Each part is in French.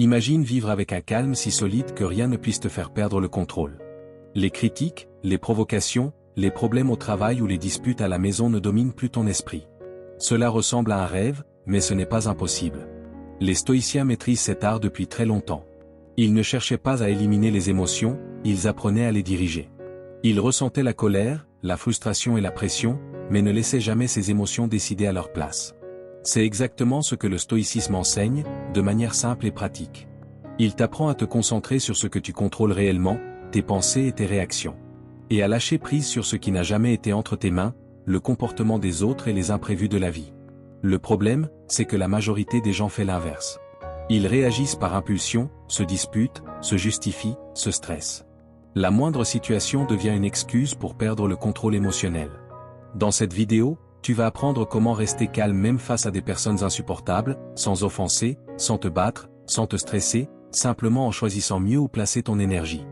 Imagine vivre avec un calme si solide que rien ne puisse te faire perdre le contrôle. Les critiques, les provocations, les problèmes au travail ou les disputes à la maison ne dominent plus ton esprit. Cela ressemble à un rêve, mais ce n'est pas impossible. Les stoïciens maîtrisent cet art depuis très longtemps. Ils ne cherchaient pas à éliminer les émotions, ils apprenaient à les diriger. Ils ressentaient la colère, la frustration et la pression, mais ne laissaient jamais ces émotions décider à leur place. C'est exactement ce que le stoïcisme enseigne, de manière simple et pratique. Il t'apprend à te concentrer sur ce que tu contrôles réellement, tes pensées et tes réactions. Et à lâcher prise sur ce qui n'a jamais été entre tes mains, le comportement des autres et les imprévus de la vie. Le problème, c'est que la majorité des gens fait l'inverse. Ils réagissent par impulsion, se disputent, se justifient, se stressent. La moindre situation devient une excuse pour perdre le contrôle émotionnel. Dans cette vidéo, tu vas apprendre comment rester calme même face à des personnes insupportables, sans offenser, sans te battre, sans te stresser, simplement en choisissant mieux où placer ton énergie.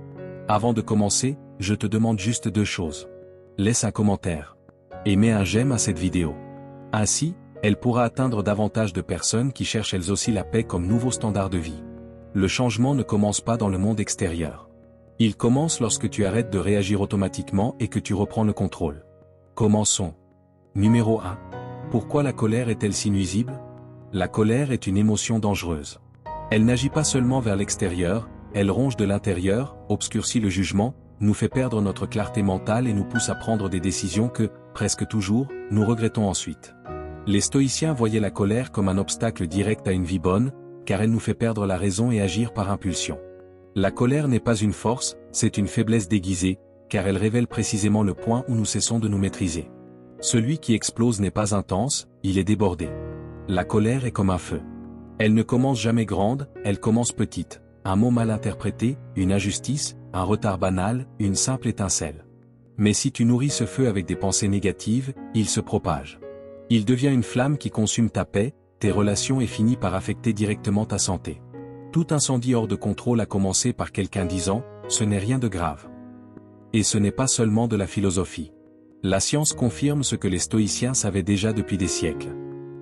Avant de commencer, je te demande juste 2 choses. Laisse un commentaire. Et mets un j'aime à cette vidéo. Ainsi, elle pourra atteindre davantage de personnes qui cherchent elles aussi la paix comme nouveau standard de vie. Le changement ne commence pas dans le monde extérieur. Il commence lorsque tu arrêtes de réagir automatiquement et que tu reprends le contrôle. Commençons. Numéro 1. Pourquoi la colère est-elle si nuisible? La colère est une émotion dangereuse. Elle n'agit pas seulement vers l'extérieur, elle ronge de l'intérieur, obscurcit le jugement, nous fait perdre notre clarté mentale et nous pousse à prendre des décisions que, presque toujours, nous regrettons ensuite. Les stoïciens voyaient la colère comme un obstacle direct à une vie bonne, car elle nous fait perdre la raison et agir par impulsion. La colère n'est pas une force, c'est une faiblesse déguisée, car elle révèle précisément le point où nous cessons de nous maîtriser. Celui qui explose n'est pas intense, il est débordé. La colère est comme un feu. Elle ne commence jamais grande, elle commence petite. Un mot mal interprété, une injustice, un retard banal, une simple étincelle. Mais si tu nourris ce feu avec des pensées négatives, il se propage. Il devient une flamme qui consume ta paix, tes relations et finit par affecter directement ta santé. Tout incendie hors de contrôle a commencé par quelqu'un disant « ce n'est rien de grave ». Et ce n'est pas seulement de la philosophie. La science confirme ce que les stoïciens savaient déjà depuis des siècles.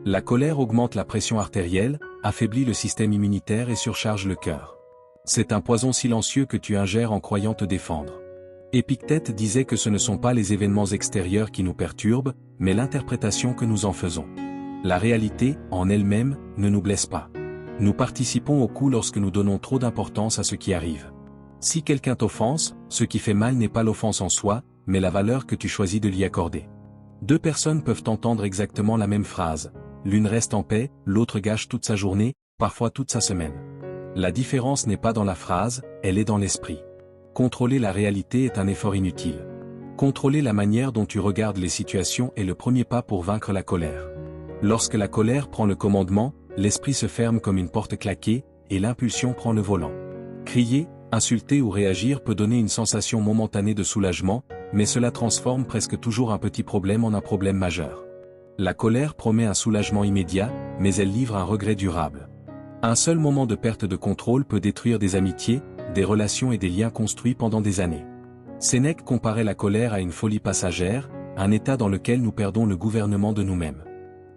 La colère augmente la pression artérielle, affaiblit le système immunitaire et surcharge le cœur. C'est un poison silencieux que tu ingères en croyant te défendre. Épictète disait que ce ne sont pas les événements extérieurs qui nous perturbent, mais l'interprétation que nous en faisons. La réalité, en elle-même, ne nous blesse pas. Nous participons au coup lorsque nous donnons trop d'importance à ce qui arrive. Si quelqu'un t'offense, ce qui fait mal n'est pas l'offense en soi, mais la valeur que tu choisis de l'y accorder. 2 personnes peuvent entendre exactement la même phrase. L'une reste en paix, l'autre gâche toute sa journée, parfois toute sa semaine. La différence n'est pas dans la phrase, elle est dans l'esprit. Contrôler la réalité est un effort inutile. Contrôler la manière dont tu regardes les situations est le premier pas pour vaincre la colère. Lorsque la colère prend le commandement, l'esprit se ferme comme une porte claquée, et l'impulsion prend le volant. Crier, insulter ou réagir peut donner une sensation momentanée de soulagement, mais cela transforme presque toujours un petit problème en un problème majeur. La colère promet un soulagement immédiat, mais elle livre un regret durable. Un seul moment de perte de contrôle peut détruire des amitiés, des relations et des liens construits pendant des années. Sénèque comparait la colère à une folie passagère, un état dans lequel nous perdons le gouvernement de nous-mêmes.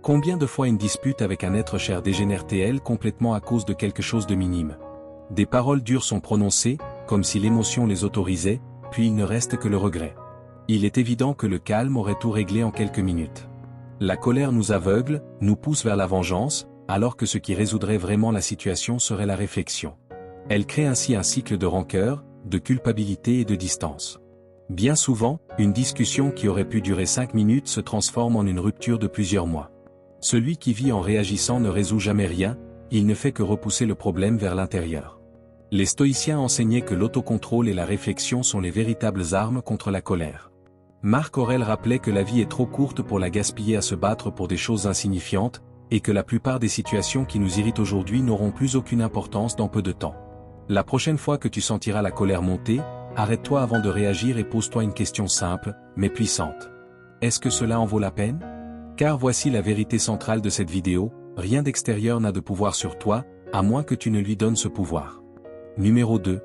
Combien de fois une dispute avec un être cher dégénère-t-elle complètement à cause de quelque chose de minime? Des paroles dures sont prononcées, comme si l'émotion les autorisait, puis il ne reste que le regret. Il est évident que le calme aurait tout réglé en quelques minutes. La colère nous aveugle, nous pousse vers la vengeance, alors que ce qui résoudrait vraiment la situation serait la réflexion. Elle crée ainsi un cycle de rancœur, de culpabilité et de distance. Bien souvent, une discussion qui aurait pu durer 5 minutes se transforme en une rupture de plusieurs mois. Celui qui vit en réagissant ne résout jamais rien, il ne fait que repousser le problème vers l'intérieur. Les stoïciens enseignaient que l'autocontrôle et la réflexion sont les véritables armes contre la colère. Marc Aurèle rappelait que la vie est trop courte pour la gaspiller à se battre pour des choses insignifiantes, et que la plupart des situations qui nous irritent aujourd'hui n'auront plus aucune importance dans peu de temps. La prochaine fois que tu sentiras la colère monter, arrête-toi avant de réagir et pose-toi une question simple, mais puissante. Est-ce que cela en vaut la peine? Car voici la vérité centrale de cette vidéo, rien d'extérieur n'a de pouvoir sur toi, à moins que tu ne lui donnes ce pouvoir. Numéro 2.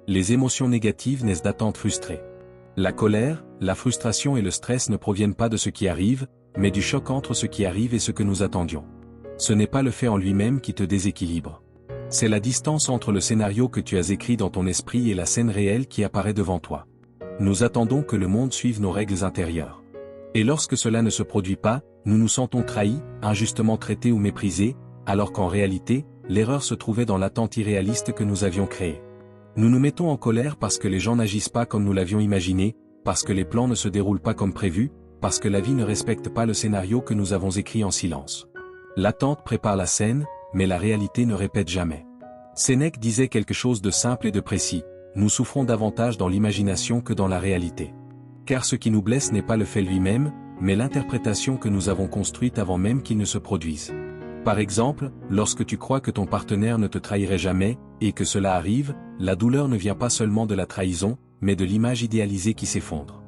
Les émotions négatives naissent d'attentes frustrées. La colère, la frustration et le stress ne proviennent pas de ce qui arrive, mais du choc entre ce qui arrive et ce que nous attendions. Ce n'est pas le fait en lui-même qui te déséquilibre. C'est la distance entre le scénario que tu as écrit dans ton esprit et la scène réelle qui apparaît devant toi. Nous attendons que le monde suive nos règles intérieures. Et lorsque cela ne se produit pas, nous nous sentons trahis, injustement traités ou méprisés, alors qu'en réalité, l'erreur se trouvait dans l'attente irréaliste que nous avions créée. Nous nous mettons en colère parce que les gens n'agissent pas comme nous l'avions imaginé, parce que les plans ne se déroulent pas comme prévu, parce que la vie ne respecte pas le scénario que nous avons écrit en silence. L'attente prépare la scène, mais la réalité ne répète jamais. Sénèque disait quelque chose de simple et de précis, nous souffrons davantage dans l'imagination que dans la réalité. Car ce qui nous blesse n'est pas le fait lui-même, mais l'interprétation que nous avons construite avant même qu'il ne se produise. Par exemple, lorsque tu crois que ton partenaire ne te trahirait jamais, et que cela arrive, la douleur ne vient pas seulement de la trahison, mais de l'image idéalisée qui s'effondre.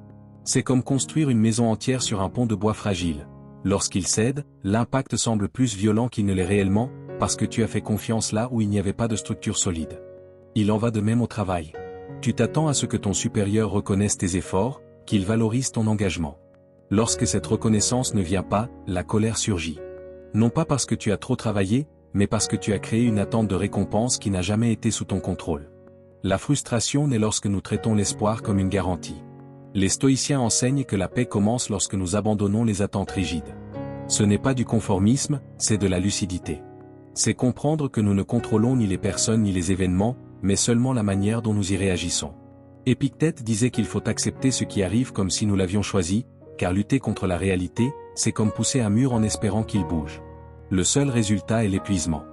C'est comme construire une maison entière sur un pont de bois fragile. Lorsqu'il cède, l'impact semble plus violent qu'il ne l'est réellement, parce que tu as fait confiance là où il n'y avait pas de structure solide. Il en va de même au travail. Tu t'attends à ce que ton supérieur reconnaisse tes efforts, qu'il valorise ton engagement. Lorsque cette reconnaissance ne vient pas, la colère surgit. Non pas parce que tu as trop travaillé, mais parce que tu as créé une attente de récompense qui n'a jamais été sous ton contrôle. La frustration naît lorsque nous traitons l'espoir comme une garantie. Les stoïciens enseignent que la paix commence lorsque nous abandonnons les attentes rigides. Ce n'est pas du conformisme, c'est de la lucidité. C'est comprendre que nous ne contrôlons ni les personnes ni les événements, mais seulement la manière dont nous y réagissons. Épictète disait qu'il faut accepter ce qui arrive comme si nous l'avions choisi, car lutter contre la réalité, c'est comme pousser un mur en espérant qu'il bouge. Le seul résultat est l'épuisement.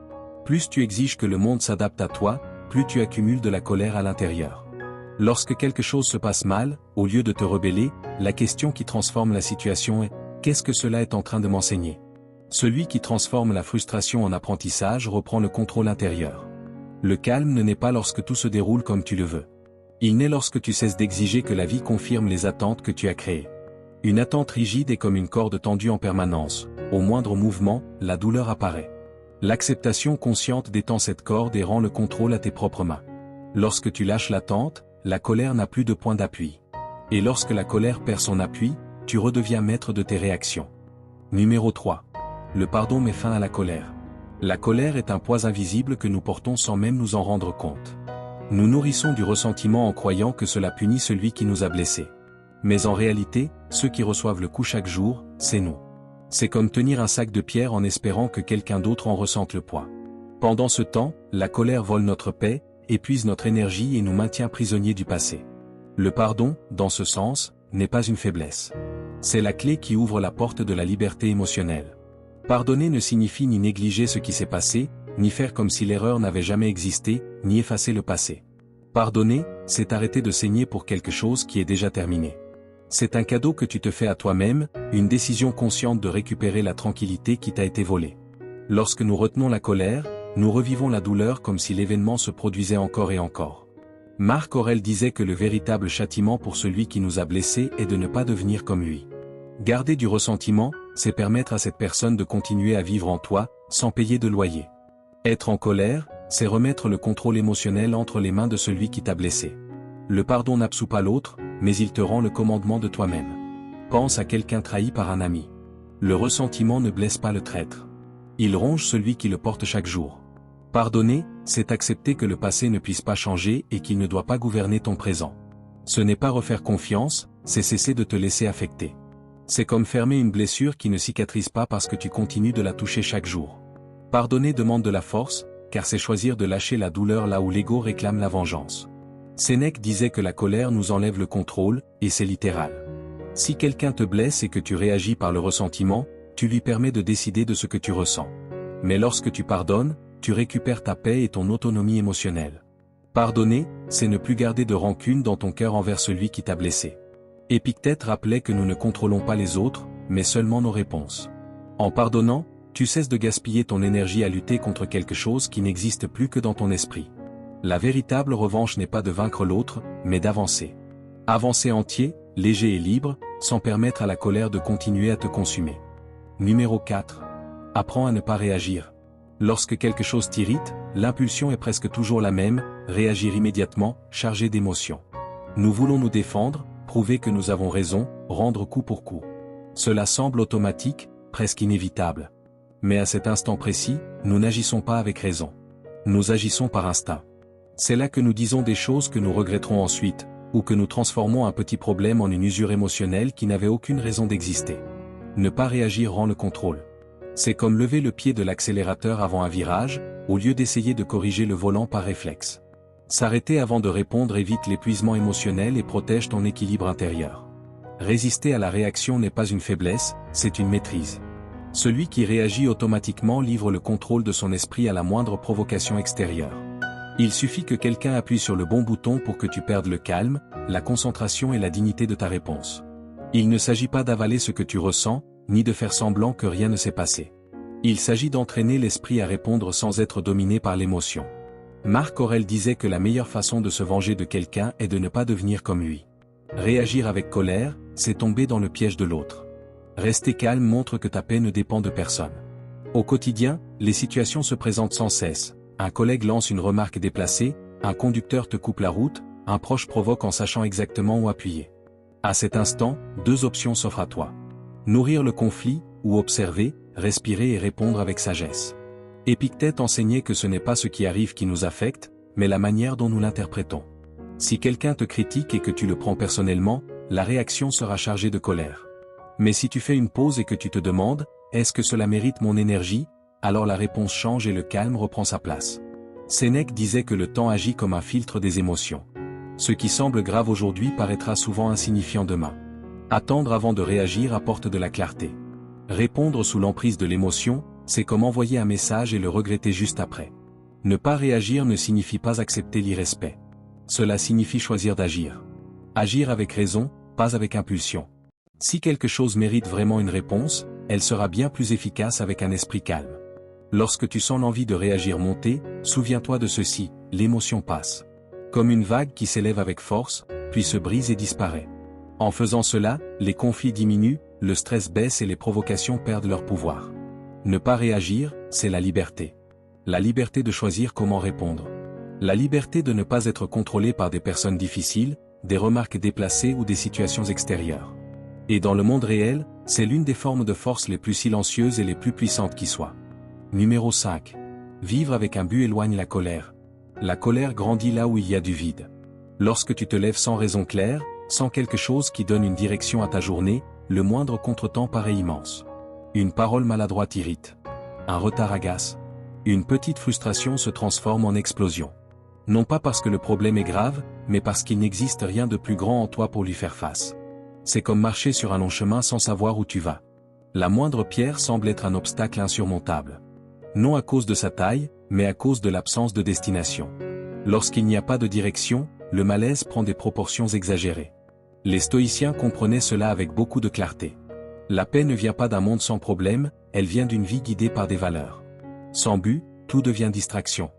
Plus tu exiges que le monde s'adapte à toi, plus tu accumules de la colère à l'intérieur. Lorsque quelque chose se passe mal, au lieu de te rebeller, la question qui transforme la situation est « Qu'est-ce que cela est en train de m'enseigner ?» Celui qui transforme la frustration en apprentissage reprend le contrôle intérieur. Le calme ne naît pas lorsque tout se déroule comme tu le veux. Il naît lorsque tu cesses d'exiger que la vie confirme les attentes que tu as créées. Une attente rigide est comme une corde tendue en permanence. Au moindre mouvement, la douleur apparaît. L'acceptation consciente détend cette corde et rend le contrôle à tes propres mains. Lorsque tu lâches l'attente, la colère n'a plus de point d'appui. Et lorsque la colère perd son appui, tu redeviens maître de tes réactions. Numéro 3. Le pardon met fin à la colère. La colère est un poids invisible que nous portons sans même nous en rendre compte. Nous nourrissons du ressentiment en croyant que cela punit celui qui nous a blessés. Mais en réalité, ceux qui reçoivent le coup chaque jour, c'est nous. C'est comme tenir un sac de pierre en espérant que quelqu'un d'autre en ressente le poids. Pendant ce temps, la colère vole notre paix, épuise notre énergie et nous maintient prisonniers du passé. Le pardon, dans ce sens, n'est pas une faiblesse. C'est la clé qui ouvre la porte de la liberté émotionnelle. Pardonner ne signifie ni négliger ce qui s'est passé, ni faire comme si l'erreur n'avait jamais existé, ni effacer le passé. Pardonner, c'est arrêter de saigner pour quelque chose qui est déjà terminé. C'est un cadeau que tu te fais à toi-même, une décision consciente de récupérer la tranquillité qui t'a été volée. Lorsque nous retenons la colère, nous revivons la douleur comme si l'événement se produisait encore et encore. Marc Aurèle disait que le véritable châtiment pour celui qui nous a blessés est de ne pas devenir comme lui. Garder du ressentiment, c'est permettre à cette personne de continuer à vivre en toi, sans payer de loyer. Être en colère, c'est remettre le contrôle émotionnel entre les mains de celui qui t'a blessé. Le pardon n'absout pas l'autre, mais il te rend le commandement de toi-même. Pense à quelqu'un trahi par un ami. Le ressentiment ne blesse pas le traître. Il ronge celui qui le porte chaque jour. Pardonner, c'est accepter que le passé ne puisse pas changer et qu'il ne doit pas gouverner ton présent. Ce n'est pas refaire confiance, c'est cesser de te laisser affecter. C'est comme fermer une blessure qui ne cicatrise pas parce que tu continues de la toucher chaque jour. Pardonner demande de la force, car c'est choisir de lâcher la douleur là où l'ego réclame la vengeance. Sénèque disait que la colère nous enlève le contrôle, et c'est littéral. Si quelqu'un te blesse et que tu réagis par le ressentiment, tu lui permets de décider de ce que tu ressens. Mais lorsque tu pardonnes, tu récupères ta paix et ton autonomie émotionnelle. Pardonner, c'est ne plus garder de rancune dans ton cœur envers celui qui t'a blessé. Épictète rappelait que nous ne contrôlons pas les autres, mais seulement nos réponses. En pardonnant, tu cesses de gaspiller ton énergie à lutter contre quelque chose qui n'existe plus que dans ton esprit. La véritable revanche n'est pas de vaincre l'autre, mais d'avancer. Avancer entier, léger et libre, sans permettre à la colère de continuer à te consumer. Numéro 4. Apprends à ne pas réagir. Lorsque quelque chose t'irrite, l'impulsion est presque toujours la même, réagir immédiatement, chargé d'émotions. Nous voulons nous défendre, prouver que nous avons raison, rendre coup pour coup. Cela semble automatique, presque inévitable. Mais à cet instant précis, nous n'agissons pas avec raison. Nous agissons par instinct. C'est là que nous disons des choses que nous regretterons ensuite, ou que nous transformons un petit problème en une usure émotionnelle qui n'avait aucune raison d'exister. Ne pas réagir rend le contrôle. C'est comme lever le pied de l'accélérateur avant un virage, au lieu d'essayer de corriger le volant par réflexe. S'arrêter avant de répondre évite l'épuisement émotionnel et protège ton équilibre intérieur. Résister à la réaction n'est pas une faiblesse, c'est une maîtrise. Celui qui réagit automatiquement livre le contrôle de son esprit à la moindre provocation extérieure. Il suffit que quelqu'un appuie sur le bon bouton pour que tu perdes le calme, la concentration et la dignité de ta réponse. Il ne s'agit pas d'avaler ce que tu ressens, ni de faire semblant que rien ne s'est passé. Il s'agit d'entraîner l'esprit à répondre sans être dominé par l'émotion. Marc Aurèle disait que la meilleure façon de se venger de quelqu'un est de ne pas devenir comme lui. Réagir avec colère, c'est tomber dans le piège de l'autre. Rester calme montre que ta paix ne dépend de personne. Au quotidien, les situations se présentent sans cesse. Un collègue lance une remarque déplacée, un conducteur te coupe la route, un proche provoque en sachant exactement où appuyer. À cet instant, deux options s'offrent à toi. Nourrir le conflit, ou observer, respirer et répondre avec sagesse. Épictète enseignait que ce n'est pas ce qui arrive qui nous affecte, mais la manière dont nous l'interprétons. Si quelqu'un te critique et que tu le prends personnellement, la réaction sera chargée de colère. Mais si tu fais une pause et que tu te demandes, est-ce que cela mérite mon énergie, alors la réponse change et le calme reprend sa place. Sénèque disait que le temps agit comme un filtre des émotions. Ce qui semble grave aujourd'hui paraîtra souvent insignifiant demain. Attendre avant de réagir apporte de la clarté. Répondre sous l'emprise de l'émotion, c'est comme envoyer un message et le regretter juste après. Ne pas réagir ne signifie pas accepter l'irrespect. Cela signifie choisir d'agir. Agir avec raison, pas avec impulsion. Si quelque chose mérite vraiment une réponse, elle sera bien plus efficace avec un esprit calme. Lorsque tu sens l'envie de réagir monter, souviens-toi de ceci, l'émotion passe. Comme une vague qui s'élève avec force, puis se brise et disparaît. En faisant cela, les conflits diminuent, le stress baisse et les provocations perdent leur pouvoir. Ne pas réagir, c'est la liberté. La liberté de choisir comment répondre. La liberté de ne pas être contrôlé par des personnes difficiles, des remarques déplacées ou des situations extérieures. Et dans le monde réel, c'est l'une des formes de force les plus silencieuses et les plus puissantes qui soient. Numéro 5. Vivre avec un but éloigne la colère. La colère grandit là où il y a du vide. Lorsque tu te lèves sans raison claire, sans quelque chose qui donne une direction à ta journée, le moindre contretemps paraît immense. Une parole maladroite irrite. Un retard agace. Une petite frustration se transforme en explosion. Non pas parce que le problème est grave, mais parce qu'il n'existe rien de plus grand en toi pour lui faire face. C'est comme marcher sur un long chemin sans savoir où tu vas. La moindre pierre semble être un obstacle insurmontable. Non à cause de sa taille, mais à cause de l'absence de destination. Lorsqu'il n'y a pas de direction, le malaise prend des proportions exagérées. Les stoïciens comprenaient cela avec beaucoup de clarté. La paix ne vient pas d'un monde sans problème, elle vient d'une vie guidée par des valeurs. Sans but, tout devient distraction.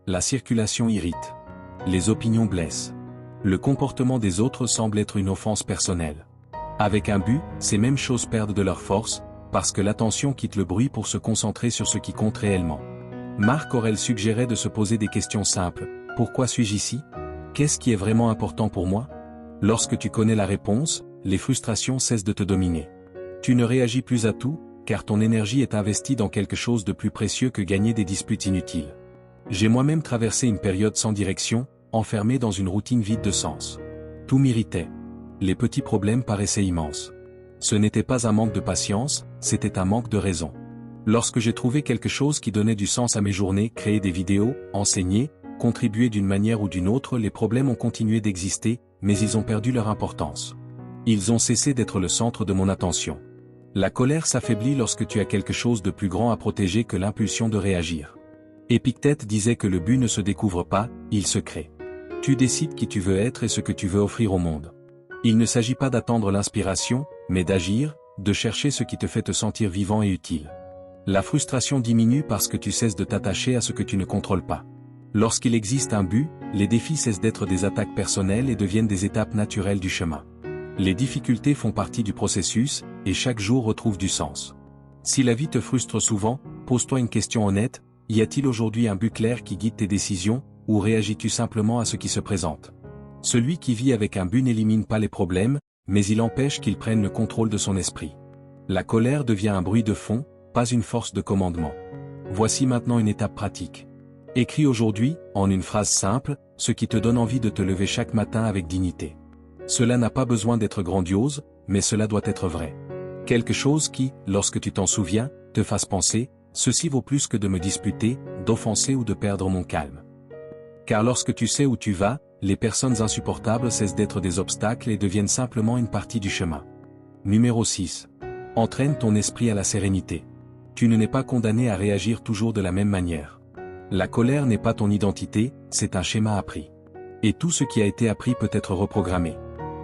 La circulation irrite. Les opinions blessent. Le comportement des autres semble être une offense personnelle. Avec un but, ces mêmes choses perdent de leur force, parce que l'attention quitte le bruit pour se concentrer sur ce qui compte réellement. Marc Aurèle suggérait de se poser des questions simples. Pourquoi suis-je ici? Qu'est-ce qui est vraiment important pour moi? Lorsque tu connais la réponse, les frustrations cessent de te dominer. Tu ne réagis plus à tout, car ton énergie est investie dans quelque chose de plus précieux que gagner des disputes inutiles. J'ai moi-même traversé une période sans direction, enfermé dans une routine vide de sens. Tout m'irritait. Les petits problèmes paraissaient immenses. Ce n'était pas un manque de patience, c'était un manque de raison. Lorsque j'ai trouvé quelque chose qui donnait du sens à mes journées, créer des vidéos, enseigner, contribuer d'une manière ou d'une autre, les problèmes ont continué d'exister, mais ils ont perdu leur importance. Ils ont cessé d'être le centre de mon attention. La colère s'affaiblit lorsque tu as quelque chose de plus grand à protéger que l'impulsion de réagir. Épictète disait que le but ne se découvre pas, il se crée. Tu décides qui tu veux être et ce que tu veux offrir au monde. Il ne s'agit pas d'attendre l'inspiration, mais d'agir, de chercher ce qui te fait te sentir vivant et utile. La frustration diminue parce que tu cesses de t'attacher à ce que tu ne contrôles pas. Lorsqu'il existe un but, les défis cessent d'être des attaques personnelles et deviennent des étapes naturelles du chemin. Les difficultés font partie du processus, et chaque jour retrouve du sens. Si la vie te frustre souvent, pose-toi une question honnête, y a-t-il aujourd'hui un but clair qui guide tes décisions, ou réagis-tu simplement à ce qui se présente? Celui qui vit avec un but n'élimine pas les problèmes, mais il empêche qu'ils prennent le contrôle de son esprit. La colère devient un bruit de fond, pas une force de commandement. Voici maintenant une étape pratique. Écris aujourd'hui, en une phrase simple, ce qui te donne envie de te lever chaque matin avec dignité. Cela n'a pas besoin d'être grandiose, mais cela doit être vrai. Quelque chose qui, lorsque tu t'en souviens, te fasse penser, ceci vaut plus que de me disputer, d'offenser ou de perdre mon calme. Car lorsque tu sais où tu vas, les personnes insupportables cessent d'être des obstacles et deviennent simplement une partie du chemin. Numéro 6. Entraîne ton esprit à la sérénité. Tu n'es pas condamné à réagir toujours de la même manière. La colère n'est pas ton identité, c'est un schéma appris. Et tout ce qui a été appris peut être reprogrammé.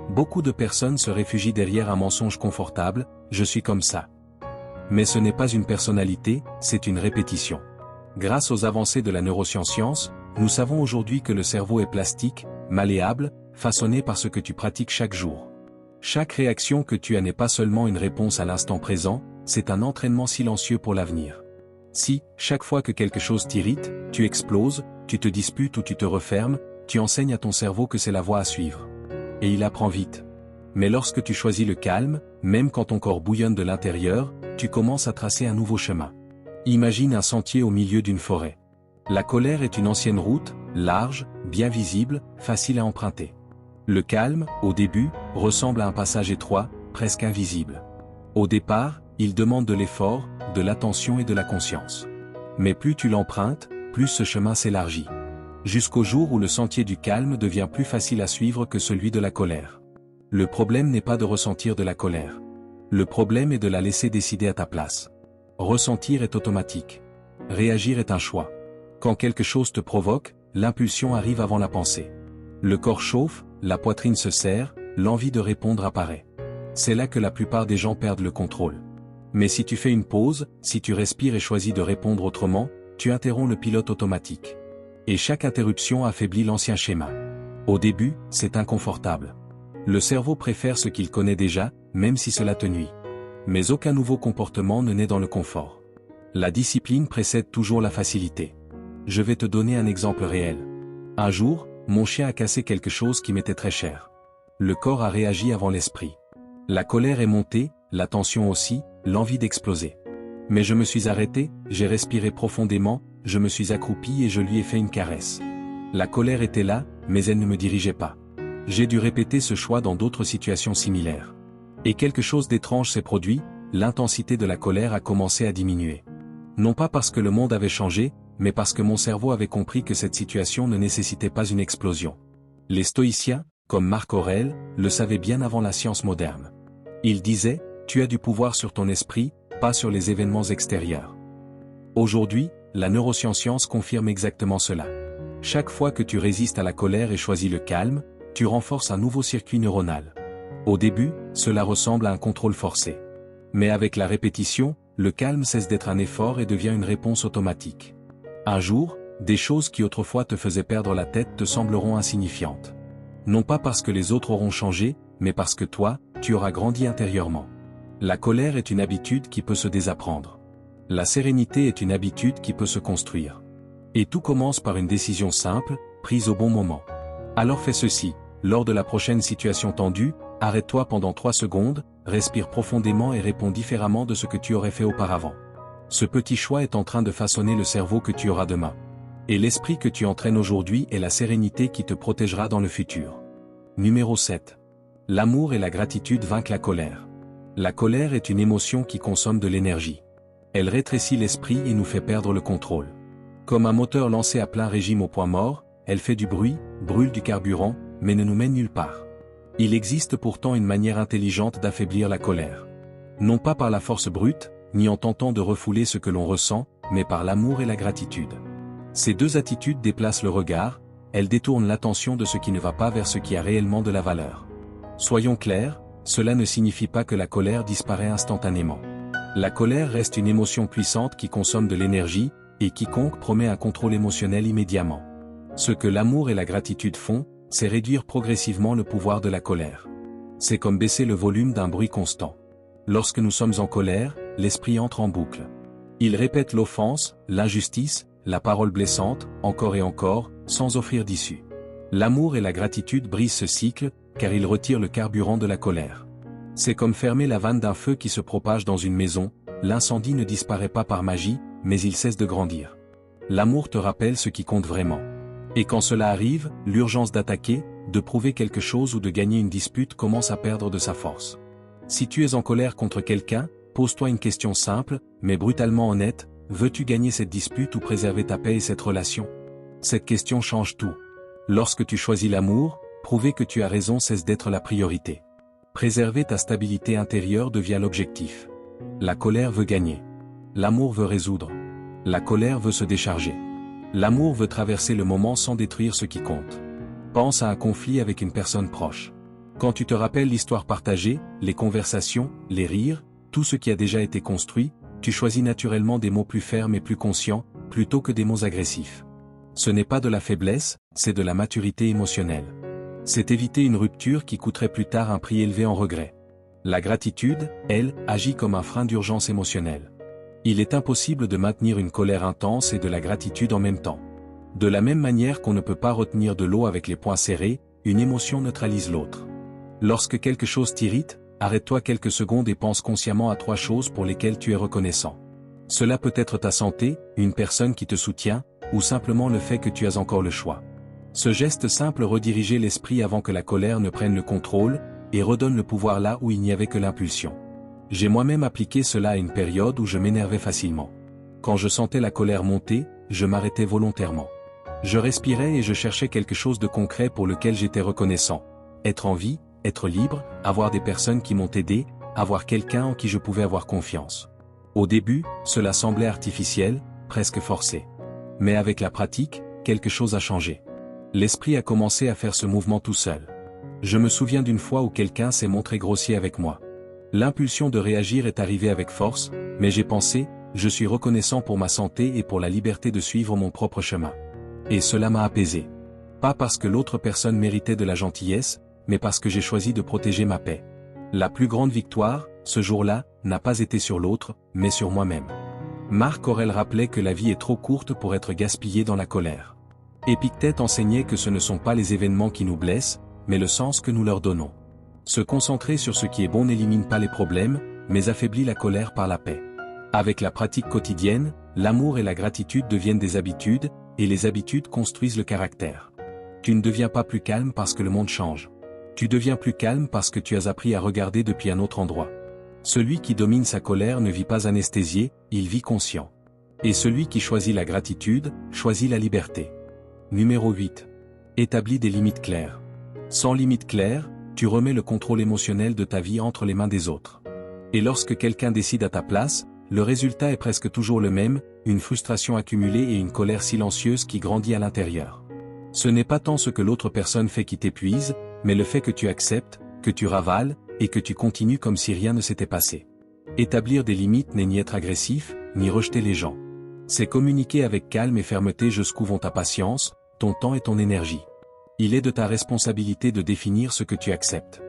Beaucoup de personnes se réfugient derrière un mensonge confortable, je suis comme ça. Mais ce n'est pas une personnalité, c'est une répétition. Grâce aux avancées de la neuroscience, nous savons aujourd'hui que le cerveau est plastique, malléable, façonné par ce que tu pratiques chaque jour. Chaque réaction que tu as n'est pas seulement une réponse à l'instant présent, c'est un entraînement silencieux pour l'avenir. Si, chaque fois que quelque chose t'irrite, tu exploses, tu te disputes ou tu te refermes, tu enseignes à ton cerveau que c'est la voie à suivre. Et il apprend vite. Mais lorsque tu choisis le calme, même quand ton corps bouillonne de l'intérieur, tu commences à tracer un nouveau chemin. Imagine un sentier au milieu d'une forêt. La colère est une ancienne route, large, bien visible, facile à emprunter. Le calme, au début, ressemble à un passage étroit, presque invisible. Au départ, il demande de l'effort, de l'attention et de la conscience. Mais plus tu l'empruntes, plus ce chemin s'élargit. Jusqu'au jour où le sentier du calme devient plus facile à suivre que celui de la colère. Le problème n'est pas de ressentir de la colère. Le problème est de la laisser décider à ta place. Ressentir est automatique. Réagir est un choix. Quand quelque chose te provoque, l'impulsion arrive avant la pensée. Le corps chauffe, la poitrine se serre, l'envie de répondre apparaît. C'est là que la plupart des gens perdent le contrôle. Mais si tu fais une pause, si tu respires et choisis de répondre autrement, tu interromps le pilote automatique. Et chaque interruption affaiblit l'ancien schéma. Au début, c'est inconfortable. Le cerveau préfère ce qu'il connaît déjà, même si cela te nuit. Mais aucun nouveau comportement ne naît dans le confort. La discipline précède toujours la facilité. Je vais te donner un exemple réel. Un jour, mon chien a cassé quelque chose qui m'était très cher. Le corps a réagi avant l'esprit. La colère est montée, la tension aussi, l'envie d'exploser. Mais je me suis arrêté, j'ai respiré profondément, je me suis accroupi et je lui ai fait une caresse. La colère était là, mais elle ne me dirigeait pas. J'ai dû répéter ce choix dans d'autres situations similaires. Et quelque chose d'étrange s'est produit, l'intensité de la colère a commencé à diminuer. Non pas parce que le monde avait changé, mais parce que mon cerveau avait compris que cette situation ne nécessitait pas une explosion. Les stoïciens, comme Marc Aurèle, le savaient bien avant la science moderne. Ils disaient, tu as du pouvoir sur ton esprit, pas sur les événements extérieurs. Aujourd'hui, la neuroscience confirme exactement cela. Chaque fois que tu résistes à la colère et choisis le calme, tu renforces un nouveau circuit neuronal. Au début, cela ressemble à un contrôle forcé. Mais avec la répétition, le calme cesse d'être un effort et devient une réponse automatique. Un jour, des choses qui autrefois te faisaient perdre la tête te sembleront insignifiantes. Non pas parce que les autres auront changé, mais parce que toi, tu auras grandi intérieurement. La colère est une habitude qui peut se désapprendre. La sérénité est une habitude qui peut se construire. Et tout commence par une décision simple, prise au bon moment. Alors fais ceci, lors de la prochaine situation tendue, arrête-toi pendant 3 secondes, respire profondément et réponds différemment de ce que tu aurais fait auparavant. Ce petit choix est en train de façonner le cerveau que tu auras demain. Et l'esprit que tu entraînes aujourd'hui est la sérénité qui te protégera dans le futur. Numéro 7. L'amour et la gratitude vainquent la colère. La colère est une émotion qui consomme de l'énergie. Elle rétrécit l'esprit et nous fait perdre le contrôle. Comme un moteur lancé à plein régime au point mort, elle fait du bruit, brûle du carburant, mais ne nous mène nulle part. Il existe pourtant une manière intelligente d'affaiblir la colère. Non pas par la force brute, ni en tentant de refouler ce que l'on ressent, mais par l'amour et la gratitude. Ces deux attitudes déplacent le regard, elles détournent l'attention de ce qui ne va pas vers ce qui a réellement de la valeur. Soyons clairs, cela ne signifie pas que la colère disparaît instantanément. La colère reste une émotion puissante qui consomme de l'énergie, et quiconque promet un contrôle émotionnel immédiatement. Ce que l'amour et la gratitude font, c'est réduire progressivement le pouvoir de la colère. C'est comme baisser le volume d'un bruit constant. Lorsque nous sommes en colère, l'esprit entre en boucle. Il répète l'offense, l'injustice, la parole blessante, encore et encore, sans offrir d'issue. L'amour et la gratitude brisent ce cycle, car ils retirent le carburant de la colère. C'est comme fermer la vanne d'un feu qui se propage dans une maison, l'incendie ne disparaît pas par magie, mais il cesse de grandir. L'amour te rappelle ce qui compte vraiment. Et quand cela arrive, l'urgence d'attaquer, de prouver quelque chose ou de gagner une dispute commence à perdre de sa force. Si tu es en colère contre quelqu'un, pose-toi une question simple, mais brutalement honnête: veux-tu gagner cette dispute ou préserver ta paix et cette relation? Cette question change tout. Lorsque tu choisis l'amour, prouver que tu as raison cesse d'être la priorité. Préserver ta stabilité intérieure devient l'objectif. La colère veut gagner. L'amour veut résoudre. La colère veut se décharger. L'amour veut traverser le moment sans détruire ce qui compte. Pense à un conflit avec une personne proche. Quand tu te rappelles l'histoire partagée, les conversations, les rires, tout ce qui a déjà été construit, tu choisis naturellement des mots plus fermes et plus conscients, plutôt que des mots agressifs. Ce n'est pas de la faiblesse, c'est de la maturité émotionnelle. C'est éviter une rupture qui coûterait plus tard un prix élevé en regret. La gratitude, elle, agit comme un frein d'urgence émotionnelle. Il est impossible de maintenir une colère intense et de la gratitude en même temps. De la même manière qu'on ne peut pas retenir de l'eau avec les poings serrés, une émotion neutralise l'autre. Lorsque quelque chose t'irrite, arrête-toi quelques secondes et pense consciemment à 3 choses pour lesquelles tu es reconnaissant. Cela peut être ta santé, une personne qui te soutient, ou simplement le fait que tu as encore le choix. Ce geste simple redirige l'esprit avant que la colère ne prenne le contrôle, et redonne le pouvoir là où il n'y avait que l'impulsion. J'ai moi-même appliqué cela à une période où je m'énervais facilement. Quand je sentais la colère monter, je m'arrêtais volontairement. Je respirais et je cherchais quelque chose de concret pour lequel j'étais reconnaissant. Être en vie, être libre, avoir des personnes qui m'ont aidé, avoir quelqu'un en qui je pouvais avoir confiance. Au début, cela semblait artificiel, presque forcé. Mais avec la pratique, quelque chose a changé. L'esprit a commencé à faire ce mouvement tout seul. Je me souviens d'une fois où quelqu'un s'est montré grossier avec moi. L'impulsion de réagir est arrivée avec force, mais j'ai pensé: je suis reconnaissant pour ma santé et pour la liberté de suivre mon propre chemin. Et cela m'a apaisé. Pas parce que l'autre personne méritait de la gentillesse, mais parce que j'ai choisi de protéger ma paix. La plus grande victoire, ce jour-là, n'a pas été sur l'autre, mais sur moi-même. Marc Aurèle rappelait que la vie est trop courte pour être gaspillée dans la colère. Épictète enseignait que ce ne sont pas les événements qui nous blessent, mais le sens que nous leur donnons. Se concentrer sur ce qui est bon n'élimine pas les problèmes, mais affaiblit la colère par la paix. Avec la pratique quotidienne, l'amour et la gratitude deviennent des habitudes, et les habitudes construisent le caractère. Tu ne deviens pas plus calme parce que le monde change. Tu deviens plus calme parce que tu as appris à regarder depuis un autre endroit. Celui qui domine sa colère ne vit pas anesthésié, il vit conscient. Et celui qui choisit la gratitude, choisit la liberté. Numéro 8. Établis des limites claires. Sans limites claires, tu remets le contrôle émotionnel de ta vie entre les mains des autres. Et lorsque quelqu'un décide à ta place, le résultat est presque toujours le même, une frustration accumulée et une colère silencieuse qui grandit à l'intérieur. Ce n'est pas tant ce que l'autre personne fait qui t'épuise, mais le fait que tu acceptes, que tu ravales, et que tu continues comme si rien ne s'était passé. Établir des limites n'est ni être agressif, ni rejeter les gens. C'est communiquer avec calme et fermeté jusqu'où vont ta patience, ton temps et ton énergie. Il est de ta responsabilité de définir ce que tu acceptes.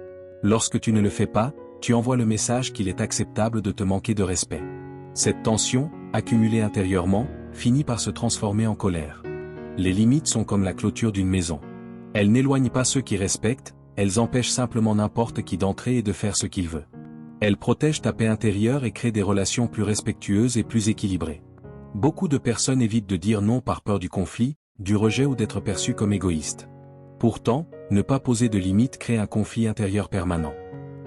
Lorsque tu ne le fais pas, tu envoies le message qu'il est acceptable de te manquer de respect. Cette tension, accumulée intérieurement, finit par se transformer en colère. Les limites sont comme la clôture d'une maison. Elles n'éloignent pas ceux qui respectent, elles empêchent simplement n'importe qui d'entrer et de faire ce qu'il veut. Elles protègent ta paix intérieure et créent des relations plus respectueuses et plus équilibrées. Beaucoup de personnes évitent de dire non par peur du conflit, du rejet ou d'être perçues comme égoïstes. Pourtant, ne pas poser de limites crée un conflit intérieur permanent.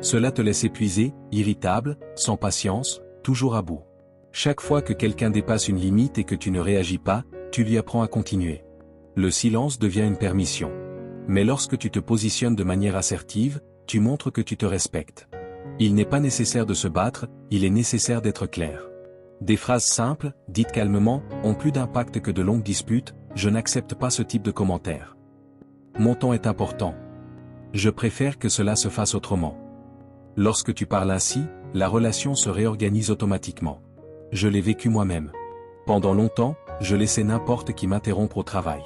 Cela te laisse épuisé, irritable, sans patience, toujours à bout. Chaque fois que quelqu'un dépasse une limite et que tu ne réagis pas, tu lui apprends à continuer. Le silence devient une permission. Mais lorsque tu te positionnes de manière assertive, tu montres que tu te respectes. Il n'est pas nécessaire de se battre, il est nécessaire d'être clair. Des phrases simples, dites calmement, ont plus d'impact que de longues disputes: je n'accepte pas ce type de commentaire. Mon ton est important. Je préfère que cela se fasse autrement. Lorsque tu parles ainsi, la relation se réorganise automatiquement. Je l'ai vécu moi-même. Pendant longtemps, je laissais n'importe qui m'interrompre au travail.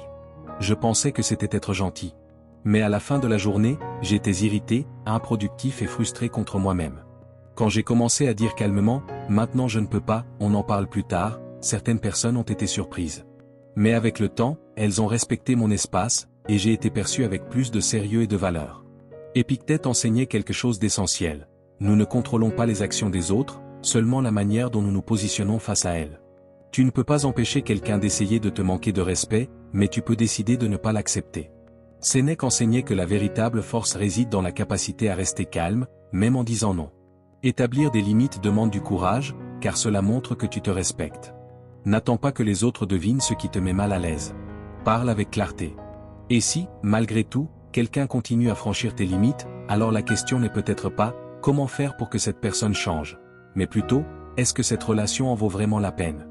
Je pensais que c'était être gentil. Mais à la fin de la journée, j'étais irrité, improductif et frustré contre moi-même. Quand j'ai commencé à dire calmement « maintenant je ne peux pas, on en parle plus tard », certaines personnes ont été surprises. Mais avec le temps, elles ont respecté mon espace, et j'ai été perçu avec plus de sérieux et de valeur. Épictète enseignait quelque chose d'essentiel. Nous ne contrôlons pas les actions des autres, seulement la manière dont nous nous positionnons face à elles. Tu ne peux pas empêcher quelqu'un d'essayer de te manquer de respect, mais tu peux décider de ne pas l'accepter. Sénèque enseignait que la véritable force réside dans la capacité à rester calme, même en disant non. Établir des limites demande du courage, car cela montre que tu te respectes. N'attends pas que les autres devinent ce qui te met mal à l'aise. Parle avec clarté. Et si, malgré tout, quelqu'un continue à franchir tes limites, alors la question n'est peut-être pas « comment faire pour que cette personne change ?», mais plutôt « est-ce que cette relation en vaut vraiment la peine ?»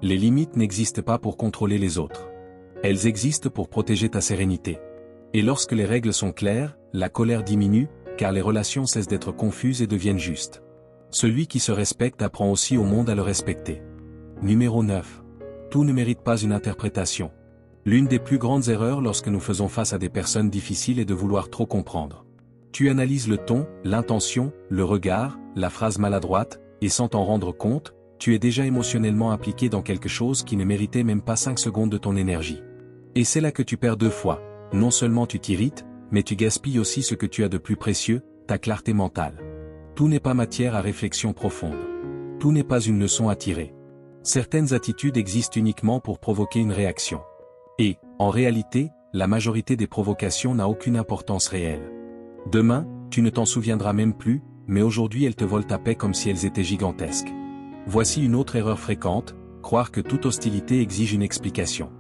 Les limites n'existent pas pour contrôler les autres. Elles existent pour protéger ta sérénité. Et lorsque les règles sont claires, la colère diminue, car les relations cessent d'être confuses et deviennent justes. Celui qui se respecte apprend aussi au monde à le respecter. Numéro 9. Tout ne mérite pas une interprétation. L'une des plus grandes erreurs lorsque nous faisons face à des personnes difficiles est de vouloir trop comprendre. Tu analyses le ton, l'intention, le regard, la phrase maladroite, et sans t'en rendre compte, tu es déjà émotionnellement impliqué dans quelque chose qui ne méritait même pas 5 secondes de ton énergie. Et c'est là que tu perds deux fois. Non seulement tu t'irrites, mais tu gaspilles aussi ce que tu as de plus précieux, ta clarté mentale. Tout n'est pas matière à réflexion profonde. Tout n'est pas une leçon à tirer. Certaines attitudes existent uniquement pour provoquer une réaction. Et, en réalité, la majorité des provocations n'a aucune importance réelle. Demain, tu ne t'en souviendras même plus, mais aujourd'hui elles te volent ta paix comme si elles étaient gigantesques. Voici une autre erreur fréquente, croire que toute hostilité exige une explication.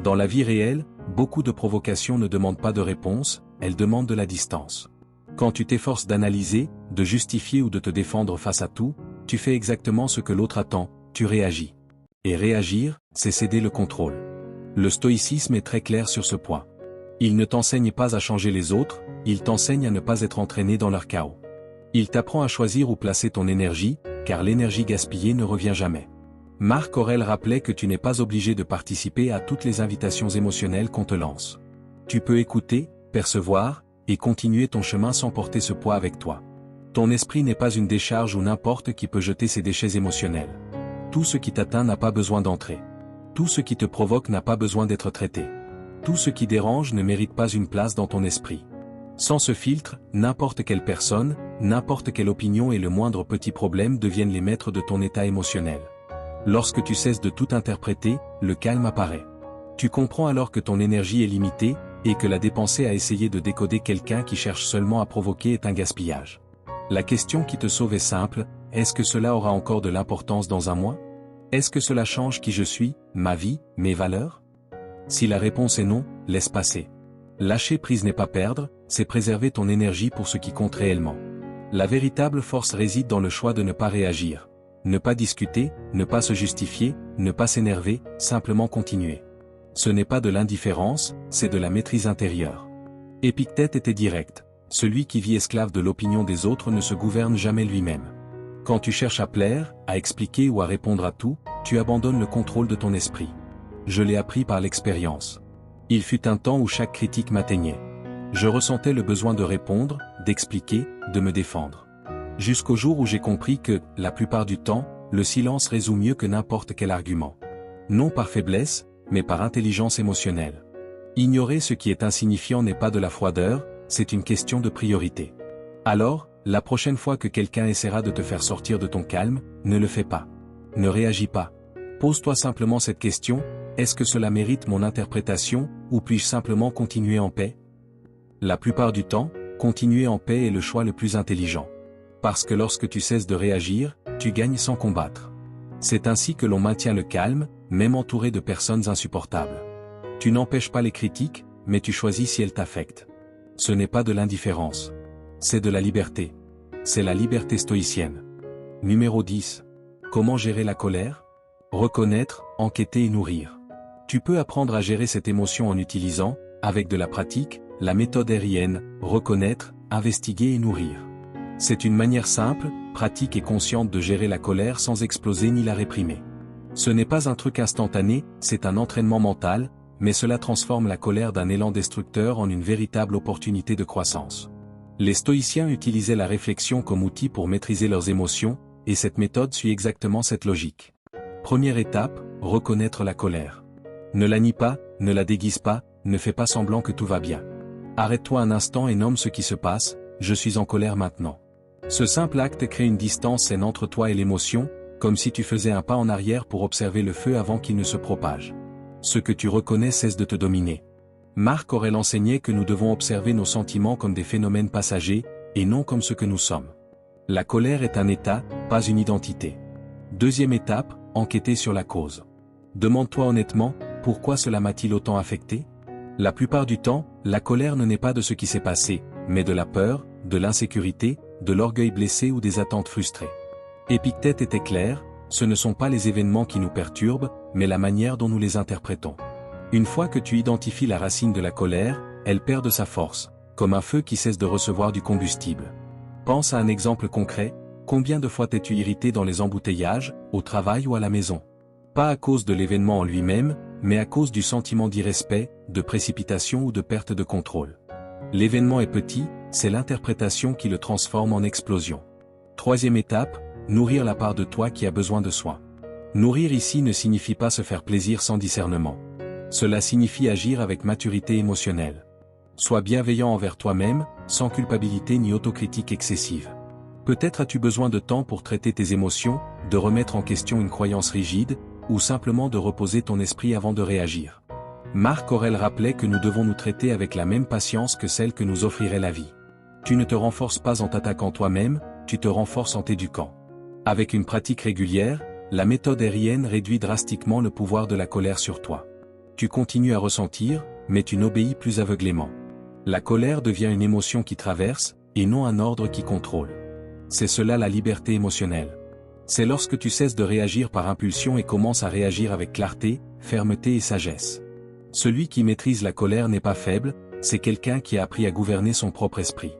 Dans la vie réelle, beaucoup de provocations ne demandent pas de réponse, elles demandent de la distance. Quand tu t'efforces d'analyser, de justifier ou de te défendre face à tout, tu fais exactement ce que l'autre attend, tu réagis. Et réagir, c'est céder le contrôle. Le stoïcisme est très clair sur ce point. Il ne t'enseigne pas à changer les autres, il t'enseigne à ne pas être entraîné dans leur chaos. Il t'apprend à choisir où placer ton énergie, car l'énergie gaspillée ne revient jamais. Marc Aurèle rappelait que tu n'es pas obligé de participer à toutes les invitations émotionnelles qu'on te lance. Tu peux écouter, percevoir, et continuer ton chemin sans porter ce poids avec toi. Ton esprit n'est pas une décharge où n'importe qui peut jeter ses déchets émotionnels. Tout ce qui t'atteint n'a pas besoin d'entrer. Tout ce qui te provoque n'a pas besoin d'être traité. Tout ce qui dérange ne mérite pas une place dans ton esprit. Sans ce filtre, n'importe quelle personne, n'importe quelle opinion et le moindre petit problème deviennent les maîtres de ton état émotionnel. Lorsque tu cesses de tout interpréter, le calme apparaît. Tu comprends alors que ton énergie est limitée, et que la dépenser à essayer de décoder quelqu'un qui cherche seulement à provoquer est un gaspillage. La question qui te sauve est simple, est-ce que cela aura encore de l'importance dans un mois ? Est-ce que cela change qui je suis, ma vie, mes valeurs ? Si la réponse est non, laisse passer. Lâcher prise n'est pas perdre, c'est préserver ton énergie pour ce qui compte réellement. La véritable force réside dans le choix de ne pas réagir. Ne pas discuter, ne pas se justifier, ne pas s'énerver, simplement continuer. Ce n'est pas de l'indifférence, c'est de la maîtrise intérieure. Épictète était direct. Celui qui vit esclave de l'opinion des autres ne se gouverne jamais lui-même. Quand tu cherches à plaire, à expliquer ou à répondre à tout, tu abandonnes le contrôle de ton esprit. Je l'ai appris par l'expérience. Il fut un temps où chaque critique m'atteignait. Je ressentais le besoin de répondre, d'expliquer, de me défendre. Jusqu'au jour où j'ai compris que, la plupart du temps, le silence résout mieux que n'importe quel argument. Non par faiblesse, mais par intelligence émotionnelle. Ignorer ce qui est insignifiant n'est pas de la froideur, c'est une question de priorité. Alors, la prochaine fois que quelqu'un essaiera de te faire sortir de ton calme, ne le fais pas. Ne réagis pas. Pose-toi simplement cette question, est-ce que cela mérite mon interprétation, ou puis-je simplement continuer en paix ? La plupart du temps, continuer en paix est le choix le plus intelligent. Parce que lorsque tu cesses de réagir, tu gagnes sans combattre. C'est ainsi que l'on maintient le calme, même entouré de personnes insupportables. Tu n'empêches pas les critiques, mais tu choisis si elles t'affectent. Ce n'est pas de l'indifférence. C'est de la liberté. C'est la liberté stoïcienne. Numéro 10. Comment gérer la colère ? Reconnaître, enquêter et nourrir. Tu peux apprendre à gérer cette émotion en utilisant, avec de la pratique, la méthode RIN, reconnaître, investiguer et nourrir. C'est une manière simple, pratique et consciente de gérer la colère sans exploser ni la réprimer. Ce n'est pas un truc instantané, c'est un entraînement mental, mais cela transforme la colère d'un élan destructeur en une véritable opportunité de croissance. Les stoïciens utilisaient la réflexion comme outil pour maîtriser leurs émotions, et cette méthode suit exactement cette logique. Première étape, reconnaître la colère. Ne la nie pas, ne la déguise pas, ne fais pas semblant que tout va bien. Arrête-toi un instant et nomme ce qui se passe, je suis en colère maintenant. Ce simple acte crée une distance saine entre toi et l'émotion, comme si tu faisais un pas en arrière pour observer le feu avant qu'il ne se propage. Ce que tu reconnais cesse de te dominer. Marc Aurèle enseignait que nous devons observer nos sentiments comme des phénomènes passagers, et non comme ce que nous sommes. La colère est un état, pas une identité. Deuxième étape, enquêter sur la cause. Demande-toi honnêtement, pourquoi cela m'a-t-il autant affecté? La plupart du temps, la colère ne naît pas de ce qui s'est passé, mais de la peur, de l'insécurité, de l'orgueil blessé ou des attentes frustrées. Épictète était clair, ce ne sont pas les événements qui nous perturbent, mais la manière dont nous les interprétons. Une fois que tu identifies la racine de la colère, elle perd de sa force, comme un feu qui cesse de recevoir du combustible. Pense à un exemple concret, combien de fois t'es-tu irrité dans les embouteillages, au travail ou à la maison? Pas à cause de l'événement en lui-même, mais à cause du sentiment d'irrespect, de précipitation ou de perte de contrôle. L'événement est petit, c'est l'interprétation qui le transforme en explosion. Troisième étape, nourrir la part de toi qui a besoin de soins. Nourrir ici ne signifie pas se faire plaisir sans discernement. Cela signifie agir avec maturité émotionnelle. Sois bienveillant envers toi-même, sans culpabilité ni autocritique excessive. Peut-être as-tu besoin de temps pour traiter tes émotions, de remettre en question une croyance rigide, ou simplement de reposer ton esprit avant de réagir. Marc Aurèle rappelait que nous devons nous traiter avec la même patience que celle que nous offrirait la vie. Tu ne te renforces pas en t'attaquant toi-même, tu te renforces en t'éduquant. Avec une pratique régulière, la méthode RIN réduit drastiquement le pouvoir de la colère sur toi. Tu continues à ressentir, mais tu n'obéis plus aveuglément. La colère devient une émotion qui traverse, et non un ordre qui contrôle. C'est cela la liberté émotionnelle. C'est lorsque tu cesses de réagir par impulsion et commences à réagir avec clarté, fermeté et sagesse. Celui qui maîtrise la colère n'est pas faible, c'est quelqu'un qui a appris à gouverner son propre esprit.